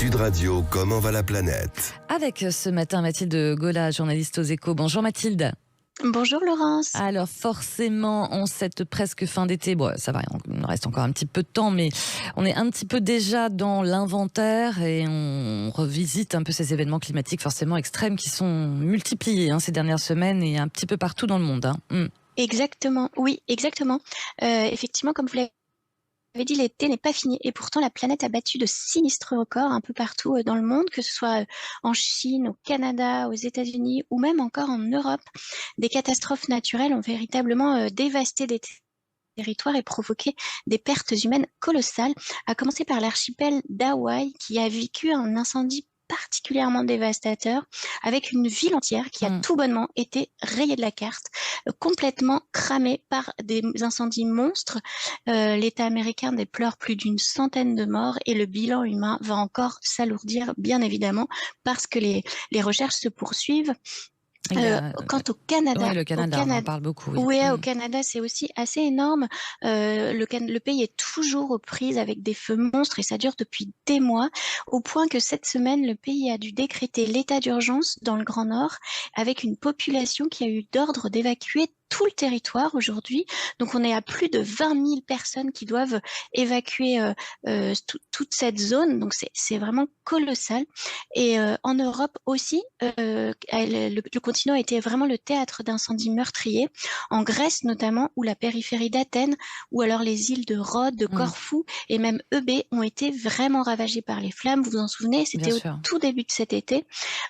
Sud Radio, comment va la planète? Avec ce matin Mathilde Gola, journaliste aux Échos. Bonjour Mathilde. Bonjour Laurence. Alors forcément, en cette presque fin d'été, bon, ça va, il nous reste encore un petit peu de temps, mais on est un petit peu déjà dans l'inventaire et on revisite un peu ces événements climatiques forcément extrêmes qui sont multipliés ces dernières semaines et un petit peu partout dans le monde. Exactement, oui, exactement. Effectivement, comme vous l'avez dit, l'été n'est pas fini et pourtant la planète a battu de sinistres records un peu partout dans le monde, que ce soit en Chine, au Canada, aux États-Unis ou même encore en Europe. Des catastrophes naturelles ont véritablement dévasté des territoires et provoqué des pertes humaines colossales, à commencer par l'archipel d'Hawaï qui a vécu un incendie particulièrement dévastateur, avec une ville entière qui a tout bonnement été rayée de la carte, complètement cramée par des incendies monstres. L'État américain déplore plus d'une centaine de morts et le bilan humain va encore s'alourdir, bien évidemment, parce que les recherches se poursuivent. Quant au Canada, le Canada, on en parle beaucoup. Oui, au Canada, c'est aussi assez énorme. Le pays est toujours aux prises avec des feux monstres et ça dure depuis des mois, au point que cette semaine, le pays a dû décréter l'état d'urgence dans le Grand Nord, avec une population qui a eu d'ordre d'évacuer tout le territoire aujourd'hui. Donc, on est à plus de 20 000 personnes qui doivent évacuer toute cette zone. Donc, c'est vraiment colossal. Et en Europe aussi, le continent a été vraiment le théâtre d'incendies meurtriers. En Grèce notamment, où la périphérie d'Athènes, ou alors les îles de Rhodes, de Corfou et même Eubée ont été vraiment ravagées par les flammes. Vous vous en souvenez, c'était au tout début de cet été.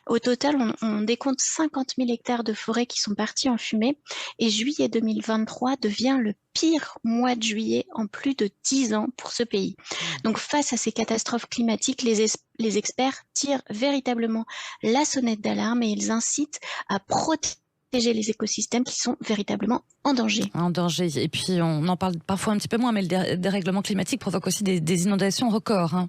Au total, on décompte 50 000 hectares de forêt qui sont partis en fumée. Et juillet 2023 devient le pire mois de juillet en plus de 10 ans pour ce pays. Donc face à ces catastrophes climatiques, les experts tirent véritablement la sonnette d'alarme et ils incitent à protéger les écosystèmes qui sont véritablement en danger. En danger. Et puis on en parle parfois un petit peu moins, mais le dérèglement climatique provoque aussi des inondations records.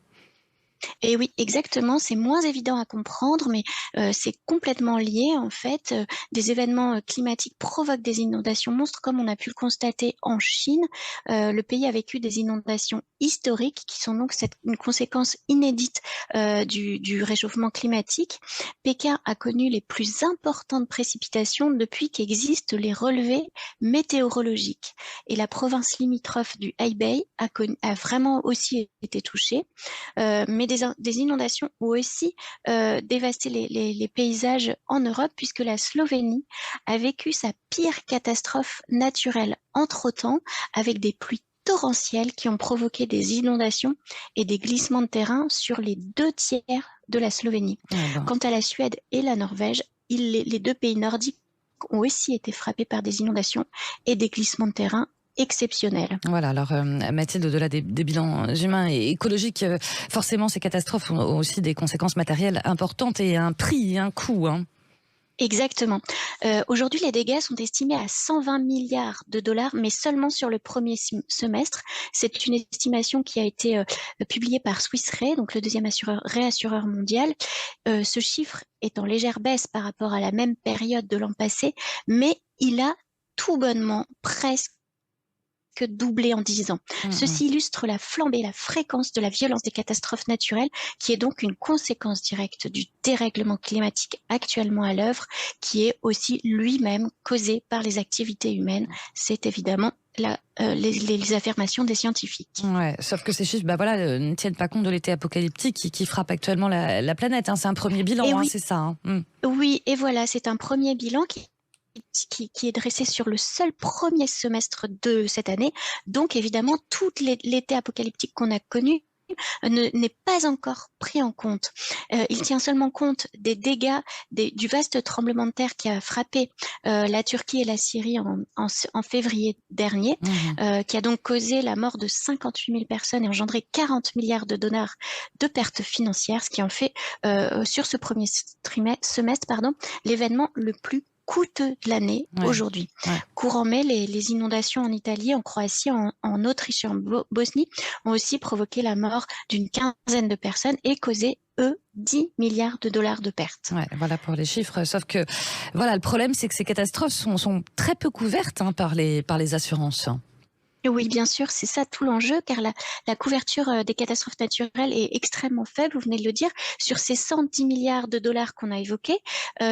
Et oui, exactement, c'est moins évident à comprendre, mais c'est complètement lié en fait. Des événements climatiques provoquent des inondations monstres, comme on a pu le constater en Chine. Le pays a vécu des inondations historiques, qui sont donc une conséquence inédite du réchauffement climatique. Pékin a connu les plus importantes précipitations depuis qu'existent les relevés météorologiques. Et la province limitrophe du Hebei a vraiment aussi été touchée. Mais des inondations ont aussi dévasté les paysages en Europe, puisque la Slovénie a vécu sa pire catastrophe naturelle entre-temps, avec des pluies torrentielles qui ont provoqué des inondations et des glissements de terrain sur les 2 tiers de la Slovénie. Quant à la Suède et la Norvège, les deux pays nordiques ont aussi été frappés par des inondations et des glissements de terrain exceptionnel. Voilà, alors Mathilde, au-delà des bilans humains et écologiques, forcément ces catastrophes ont aussi des conséquences matérielles importantes et un prix, un coût. Exactement. Aujourd'hui, les dégâts sont estimés à 120 milliards de dollars, mais seulement sur le premier semestre. C'est une estimation qui a été publiée par Swiss Re, donc le deuxième réassureur mondial. Ce chiffre est en légère baisse par rapport à la même période de l'an passé, mais il a tout bonnement presque doublé en 10 ans. Ceci illustre la flambée, la fréquence de la violence des catastrophes naturelles, qui est donc une conséquence directe du dérèglement climatique actuellement à l'œuvre, qui est aussi lui-même causé par les activités humaines. C'est évidemment les affirmations des scientifiques. Ouais, sauf que ces chiffres ne tiennent pas compte de l'été apocalyptique qui frappe actuellement la planète. C'est un premier bilan, oui. C'est ça. Oui, et voilà, c'est un premier bilan qui est dressé sur le seul premier semestre de cette année. Donc évidemment, tout l'été apocalyptique qu'on a connu n'est pas encore pris en compte. Il tient seulement compte des dégâts du vaste tremblement de terre qui a frappé la Turquie et la Syrie en février dernier, qui a donc causé la mort de 58 000 personnes et engendré 40 milliards de dollars de pertes financières, ce qui en fait sur ce premier semestre l'événement le plus coûteux de l'année aujourd'hui. Courant mai, les inondations en Italie, en Croatie, en Autriche et en Bosnie ont aussi provoqué la mort d'une quinzaine de personnes et causé 10 milliards de dollars de pertes. Ouais, voilà pour les chiffres. Sauf que le problème, c'est que ces catastrophes sont très peu couvertes par les assurances. Oui, bien sûr, c'est ça tout l'enjeu, car la couverture des catastrophes naturelles est extrêmement faible, vous venez de le dire. Sur ces 110 milliards de dollars qu'on a évoqués,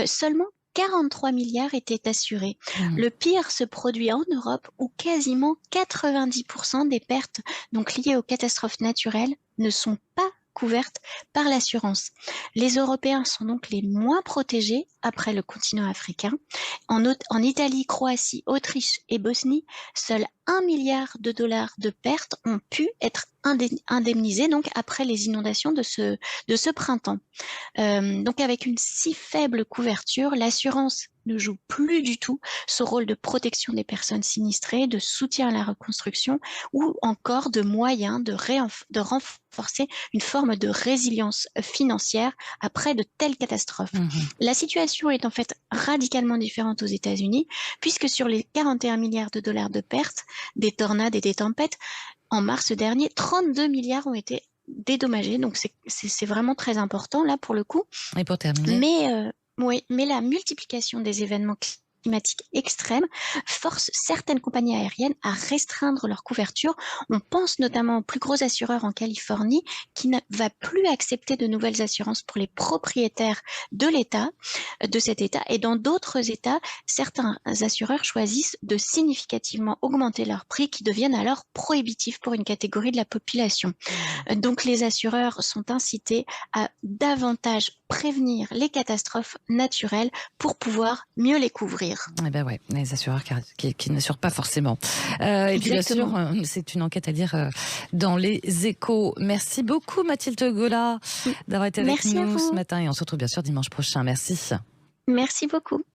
seulement 43 milliards étaient assurés. Mhm. Le pire se produit en Europe où quasiment 90% des pertes donc liées aux catastrophes naturelles ne sont pas couvertes par l'assurance. Les Européens sont donc les moins protégés après le continent africain. En Italie, Croatie, Autriche et Bosnie, seuls 1 milliard de dollars de pertes ont pu être indemnisés donc après les inondations de ce printemps. Donc avec une si faible couverture, l'assurance ne joue plus du tout ce rôle de protection des personnes sinistrées, de soutien à la reconstruction ou encore de moyens de renforcer une forme de résilience financière après de telles catastrophes. Mhm. La situation est en fait radicalement différente aux États-Unis, puisque sur les 41 milliards de dollars de pertes, des tornades et des tempêtes, en mars dernier, 32 milliards ont été dédommagés. Donc c'est vraiment très important là pour le coup. Et pour terminer, Mais la multiplication des événements climatiques extrêmes force certaines compagnies aériennes à restreindre leur couverture. On pense notamment aux plus gros assureurs en Californie qui ne va plus accepter de nouvelles assurances pour les propriétaires de l'État, de cet État. Et dans d'autres États, certains assureurs choisissent de significativement augmenter leurs prix qui deviennent alors prohibitifs pour une catégorie de la population. Donc les assureurs sont incités à davantage prévenir les catastrophes naturelles pour pouvoir mieux les couvrir. eh ben ouais, les assureurs qui n'assurent pas forcément. Et puis bien sûr, Exactement. c'est une enquête à lire dans les Échos. Merci beaucoup Mathilde Gola d'avoir été avec Merci à nous ce vous. matin et on se retrouve bien sûr dimanche prochain. Merci. Merci beaucoup.